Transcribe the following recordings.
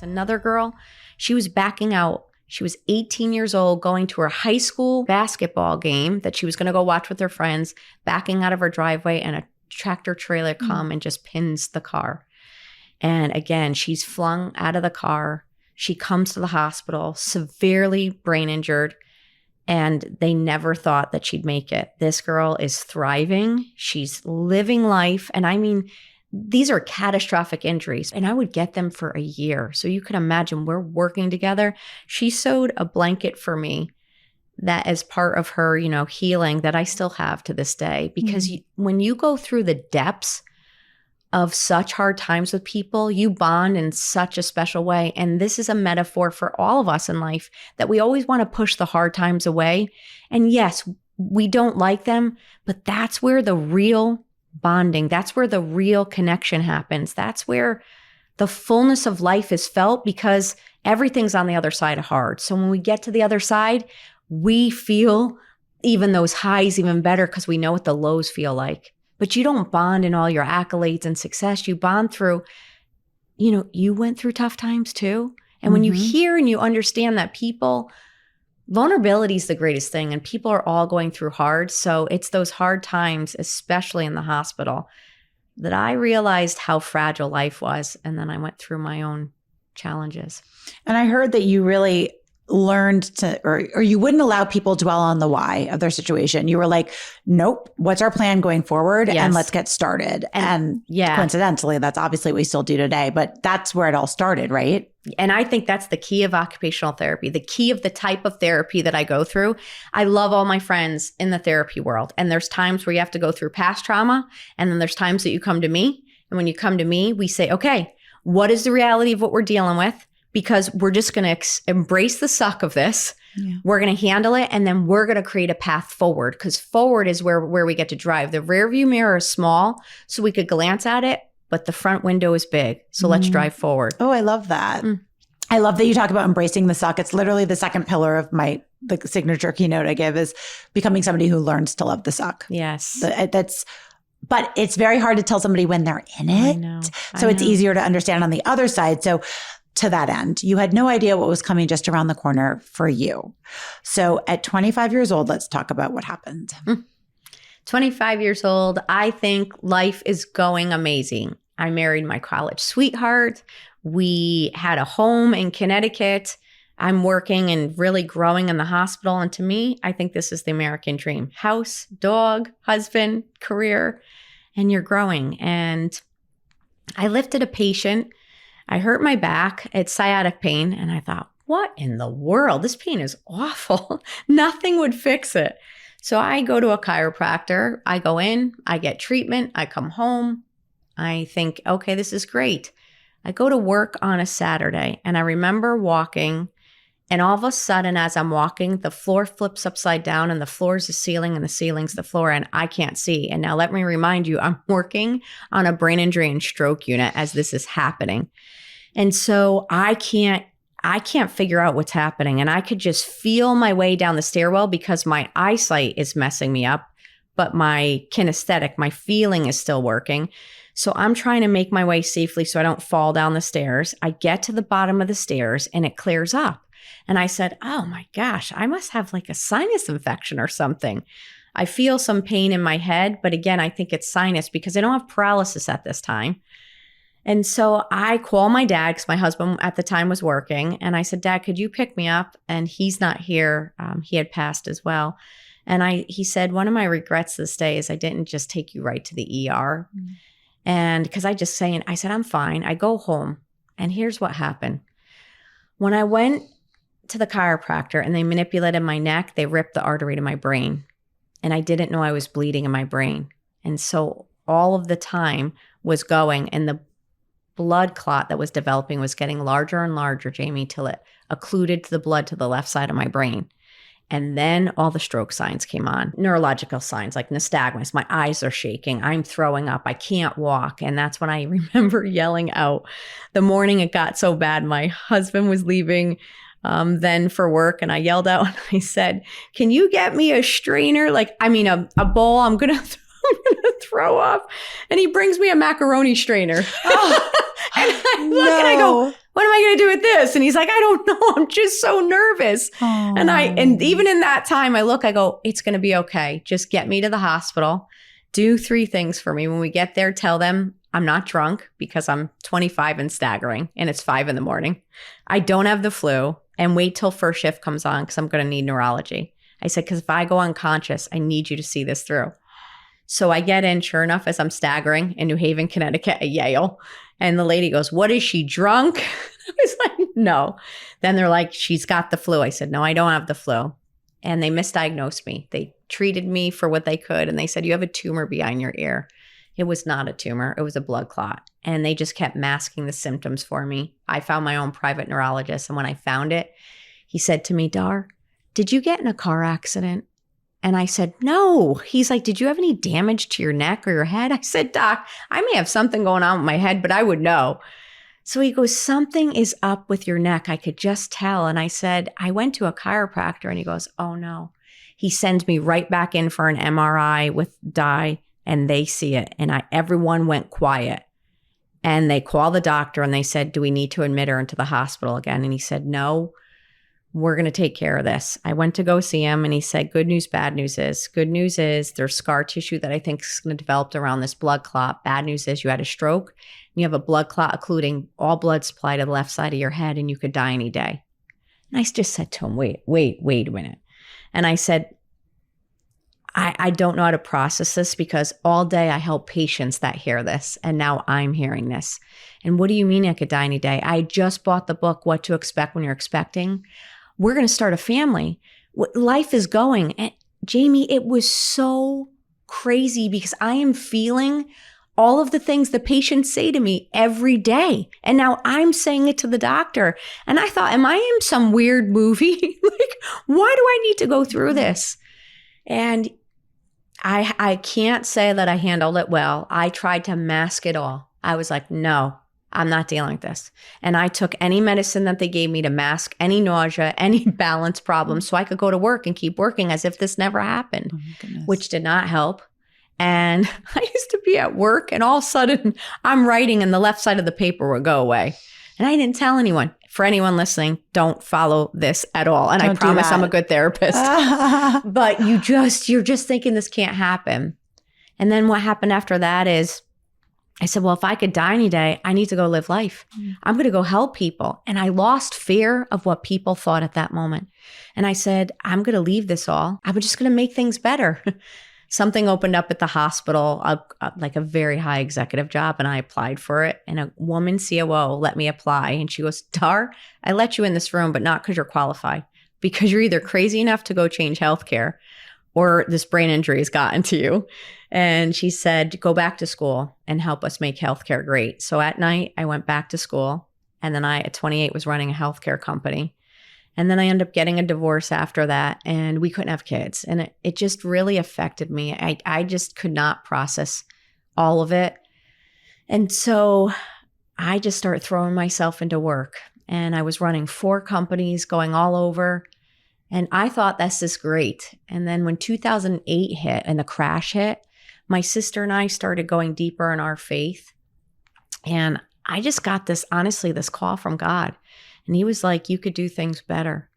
Another girl, she was backing out. She was 18 years old, going to her high school basketball game that she was going to go watch with her friends, backing out of her driveway, and a tractor trailer come and just pins the car. And again, she's flung out of the car. She comes to the hospital, severely brain injured, and they never thought that she'd make it. This girl is thriving. She's living life. And I mean, these are catastrophic injuries, and I would get them for a year. So you can imagine we're working together. She sewed a blanket for me that is part of her, healing that I still have to this day. Because when you go through the depths of such hard times with people, you bond in such a special way. And this is a metaphor for all of us in life, that we always want to push the hard times away. And yes, we don't like them, but that's where the real bonding, that's where the real connection happens. That's where the fullness of life is felt, because everything's on the other side of hard. So when we get to the other side, we feel even those highs even better, because we know what the lows feel like. But you don't bond in all your accolades and success. You bond through, you went through tough times too. And when you hear and you understand that vulnerability is the greatest thing, and people are all going through hard. So it's those hard times, especially in the hospital, that I realized how fragile life was. And then I went through my own challenges. And I heard that you really learned to, or you wouldn't allow people to dwell on the why of their situation. You were like, nope, what's our plan going forward? Yes. And let's get started. And coincidentally, that's obviously what we still do today, but that's where it all started, right? And I think that's the key of occupational therapy, the key of the type of therapy that I go through. I love all my friends in the therapy world. And there's times where you have to go through past trauma. And then there's times that you come to me. And when you come to me, we say, okay, what is the reality of what we're dealing with? Because we're just going to embrace the suck of this. Yeah. We're going to handle it. And then we're going to create a path forward, because forward is where we get to drive. The rear view mirror is small, so we could glance at it, but the front window is big. So let's drive forward. Oh, I love that. I love that you talk about embracing the suck. It's literally the second pillar of the signature keynote I give is becoming somebody who learns to love the suck. Yes. But it's very hard to tell somebody when they're in it. I know. So it's easier to understand on the other side. So to that end, you had no idea what was coming just around the corner for you. So at 25 years old, let's talk about what happened. 25 years old, I think life is going amazing. I married my college sweetheart. We had a home in Connecticut. I'm working and really growing in the hospital. And to me, I think this is the American dream. House, dog, husband, career, and you're growing. And I lifted a patient. I hurt my back. It's sciatic pain. And I thought, what in the world? This pain is awful. Nothing would fix it. So I go to a chiropractor. I go in, I get treatment. I come home. I think, okay, this is great. I go to work on a Saturday, and I remember walking, and all of a sudden as I'm walking, the floor flips upside down, and the floor is the ceiling and the ceiling's the floor, and I can't see. And now let me remind you, I'm working on a brain injury and stroke unit as this is happening. And so I can't figure out what's happening. And I could just feel my way down the stairwell because my eyesight is messing me up, but my kinesthetic, my feeling is still working. So I'm trying to make my way safely so I don't fall down the stairs. I get to the bottom of the stairs and it clears up. And I said, oh my gosh, I must have like a sinus infection or something. I feel some pain in my head, but again, I think it's sinus because I don't have paralysis at this time. And so I call my dad because my husband at the time was working. And I said, Dad, could you pick me up? And he's not here. He had passed as well. And he said, one of my regrets this day is I didn't just take you right to the ER. Mm-hmm. And because I said, I'm fine. I go home. And here's what happened. When I went to the chiropractor and they manipulated my neck, they ripped the artery to my brain. And I didn't know I was bleeding in my brain. And so all of the time was going, and the blood clot that was developing was getting larger and larger, Jamie, till it occluded to the blood to the left side of my brain. And then all the stroke signs came on, neurological signs like nystagmus. My eyes are shaking. I'm throwing up. I can't walk. And that's when I remember yelling out. The morning it got so bad, my husband was leaving then for work. And I yelled out and I said, can you get me a strainer? A bowl. I'm going to throw up. And he brings me a macaroni strainer. Oh. I look and I go, what am I going to do with this? And he's like, I don't know. I'm just so nervous. Oh. And even in that time, I go, it's going to be okay. Just get me to the hospital. Do 3 things for me. When we get there, tell them I'm not drunk because I'm 25 and staggering and it's 5 a.m. I don't have the flu, and wait till first shift comes on because I'm going to need neurology. I said, because if I go unconscious, I need you to see this through. So I get in, sure enough, as I'm staggering in New Haven, Connecticut at Yale. And the lady goes, what, is she drunk? I was like, no. Then they're like, she's got the flu. I said, no, I don't have the flu. And they misdiagnosed me. They treated me for what they could. And they said, you have a tumor behind your ear. It was not a tumor. It was a blood clot. And they just kept masking the symptoms for me. I found my own private neurologist. And when I found it, he said to me, Dar, did you get in a car accident? And I said, no. He's like, did you have any damage to your neck or your head? I said, Doc, I may have something going on with my head, but I would know. So he goes, something is up with your neck. I could just tell. And I said, I went to a chiropractor. And he goes, oh no. He sends me right back in for an MRI with dye, and they see it. And everyone went quiet. And they call the doctor and they said, do we need to admit her into the hospital again? And he said, no, we're going to take care of this. I went to go see him and he said, good news, bad news is. Good news is there's scar tissue that I think is going to develop around this blood clot. Bad news is you had a stroke and you have a blood clot occluding all blood supply to the left side of your head and you could die any day. And I just said to him, wait a minute. And I said, I don't know how to process this because all day I help patients that hear this and now I'm hearing this. And what do you mean I could die any day? I just bought the book, What to Expect When You're Expecting. We're going to start a family. Life is going. And Jamie, it was so crazy because I am feeling all of the things the patients say to me every day. And now I'm saying it to the doctor. And I thought, am I in some weird movie? Like, why do I need to go through this? And I can't say that I handled it well. I tried to mask it all. I was like, no, I'm not dealing with this. And I took any medicine that they gave me to mask any nausea, any balance problems, so I could go to work and keep working as if this never happened, which did not help. And I used to be at work and all of a sudden I'm writing and the left side of the paper would go away. And I didn't tell anyone. For anyone listening, don't follow this at all. And I promise I'm a good therapist. But you're just thinking this can't happen. And then what happened after that is I said, well, if I could die any day, I need to go live life. I'm going to go help people. And I lost fear of what people thought at that moment. And I said, I'm going to leave this all. I'm just going to make things better. Something opened up at the hospital, like a very high executive job, and I applied for it. And a woman COO let me apply. And she goes, Dar, I let you in this room, but not because you're qualified, because you're either crazy enough to go change healthcare or this brain injury has gotten to you. And she said, go back to school and help us make healthcare great. So at night, I went back to school. And then I, at 28, was running a healthcare company. And then I ended up getting a divorce after that, and we couldn't have kids. And it just really affected me. I just could not process all of it. And so I just started throwing myself into work. And I was running 4 companies, going all over. And I thought, this is great. And then when 2008 hit and the crash hit, my sister and I started going deeper in our faith. And I just got this call from God. And he was like, you could do things better.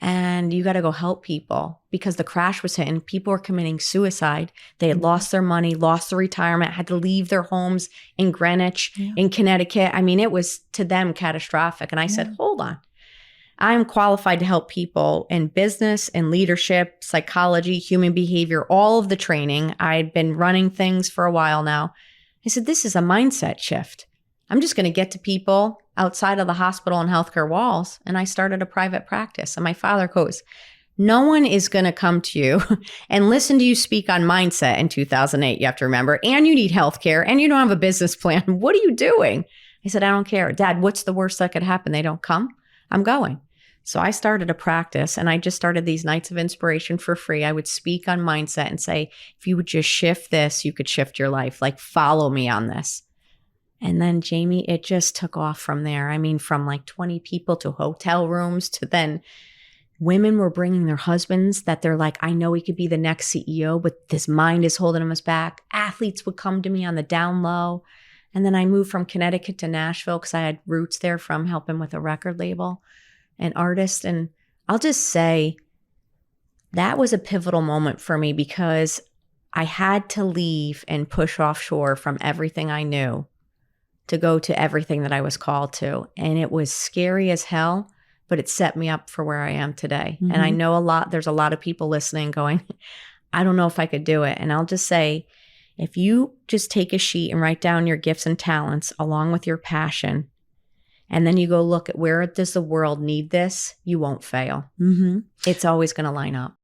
And you got to go help people, because the crash was hitting. People were committing suicide. They had lost their money, lost their retirement, had to leave their homes in Greenwich, in Connecticut. I mean, it was to them catastrophic. And I said, hold on. I'm qualified to help people in business and leadership, psychology, human behavior, all of the training. I'd been running things for a while now. I said, this is a mindset shift. I'm just going to get to people outside of the hospital and healthcare walls. And I started a private practice. And my father goes, no one is going to come to you and listen to you speak on mindset in 2008. You have to remember, and you need healthcare and you don't have a business plan. What are you doing? I said, I don't care. Dad, what's the worst that could happen? They don't come. I'm going. So I started a practice, and I just started these nights of inspiration for free. I would speak on mindset and say, if you would just shift this, you could shift your life. Like, follow me on this. And then, Jamie, it just took off from there. I mean, from like 20 people to hotel rooms to then women were bringing their husbands that they're like, I know he could be the next CEO, but this mind is holding him back. Athletes would come to me on the down low. And then I moved from Connecticut to Nashville because I had roots there from helping with a record label and artist. And I'll just say that was a pivotal moment for me because I had to leave and push offshore from everything I knew to go to everything that I was called to. And it was scary as hell, but it set me up for where I am today. Mm-hmm. And I know there's a lot of people listening going, I don't know if I could do it. And I'll just say, if you just take a sheet and write down your gifts and talents along with your passion, and then you go look at where does the world need this, you won't fail. Mm-hmm. It's always going to line up.